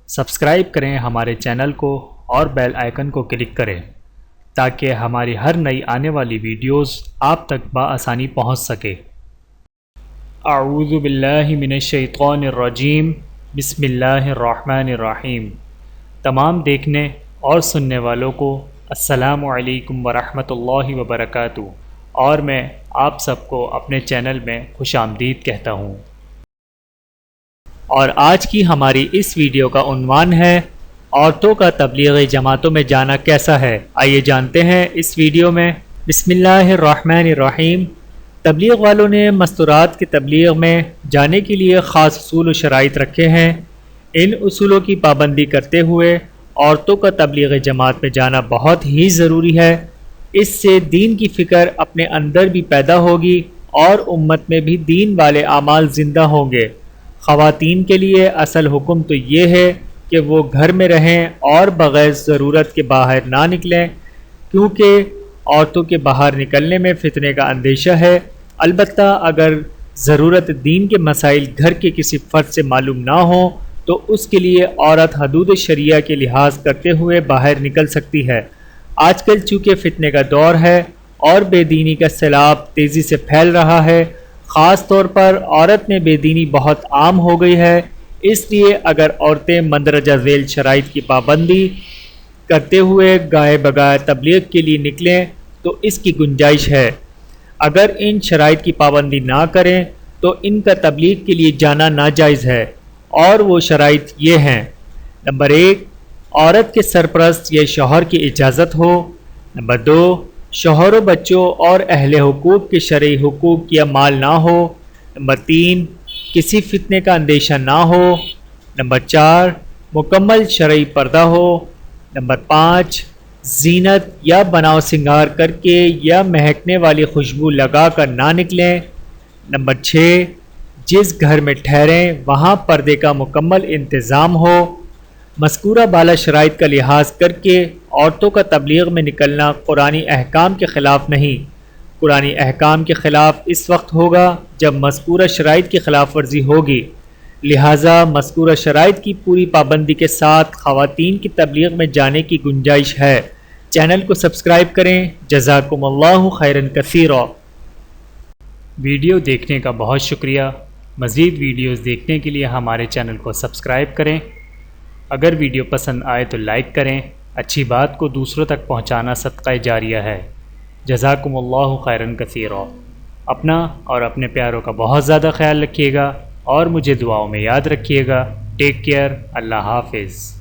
Subscribe کریں ہمارے channel کو اور بیل آئیکن کو کلک کریں تاکہ ہماری ہر نئی آنے والی ویڈیوز آپ تک بآسانی پہنچ سکے۔ اعوذ باللہ من الشیطان الرجیم، بسم اللہ الرحمن الرحیم۔ تمام دیکھنے اور سننے والوں کو السلام علیکم ورحمۃ اللہ وبرکاتہ، اور میں آپ سب کو اپنے چینل میں خوش آمدید کہتا ہوں۔ اور آج کی ہماری اس ویڈیو کا عنوان ہے عورتوں کا تبلیغ جماعتوں میں جانا کیسا ہے۔ آئیے جانتے ہیں اس ویڈیو میں۔ بسم اللہ الرحمن الرحیم۔ تبلیغ والوں نے مستورات کی تبلیغ میں جانے کے لیے خاص اصول و شرائط رکھے ہیں۔ ان اصولوں کی پابندی کرتے ہوئے عورتوں کا تبلیغ جماعت میں جانا بہت ہی ضروری ہے۔ اس سے دین کی فکر اپنے اندر بھی پیدا ہوگی اور امت میں بھی دین والے اعمال زندہ ہوں گے۔ خواتین کے لیے اصل حکم تو یہ ہے کہ وہ گھر میں رہیں اور بغیر ضرورت کے باہر نہ نکلیں، کیونکہ عورتوں کے باہر نکلنے میں فتنے کا اندیشہ ہے۔ البتہ اگر ضرورت دین کے مسائل گھر کے کسی فرد سے معلوم نہ ہوں تو اس کے لیے عورت حدود شریعہ کے لحاظ کرتے ہوئے باہر نکل سکتی ہے۔ آج کل چونکہ فتنے کا دور ہے اور بے دینی کا سیلاب تیزی سے پھیل رہا ہے، خاص طور پر عورت میں بے دینی بہت عام ہو گئی ہے، اس لیے اگر عورتیں مندرجہ ذیل شرائط کی پابندی کرتے ہوئے گائے بگائے تبلیغ کے لیے نکلیں تو اس کی گنجائش ہے۔ اگر ان شرائط کی پابندی نہ کریں تو ان کا تبلیغ کے لیے جانا ناجائز ہے، اور وہ شرائط یہ ہیں۔ نمبر 1، عورت کے سرپرست یا شوہر کی اجازت ہو۔ نمبر 2، شوہر و بچوں اور اہل حقوق کے شرعی حقوق یا مال نہ ہو۔ نمبر 3، کسی فتنے کا اندیشہ نہ ہو۔ نمبر 4، مکمل شرعی پردہ ہو۔ نمبر 5، زینت یا بناؤ سنگار کر کے یا مہکنے والی خوشبو لگا کر نہ نکلیں۔ نمبر 6، جس گھر میں ٹھہریں وہاں پردے کا مکمل انتظام ہو۔ مذکورہ بالا شرائط کا لحاظ کر کے عورتوں کا تبلیغ میں نکلنا قرآنی احکام کے خلاف نہیں۔ قرآنی احکام کے خلاف اس وقت ہوگا جب مذکورہ شرائط کی خلاف ورزی ہوگی، لہٰذا مذکورہ شرائط کی پوری پابندی کے ساتھ خواتین کی تبلیغ میں جانے کی گنجائش ہے۔ چینل کو سبسکرائب کریں۔ جزاکم اللہ خیرا کثیرا۔ ویڈیو دیکھنے کا بہت شکریہ۔ مزید ویڈیوز دیکھنے کے لیے ہمارے چینل کو سبسکرائب کریں۔ اگر ویڈیو پسند آئے تو لائک کریں۔ اچھی بات کو دوسروں تک پہنچانا صدقہ جاریہ ہے۔ جزاکم اللہ خیرا کثیرا۔ اپنا اور اپنے پیاروں کا بہت زیادہ خیال رکھیے گا اور مجھے دعاؤں میں یاد رکھیے گا۔ Take care. اللہ حافظ۔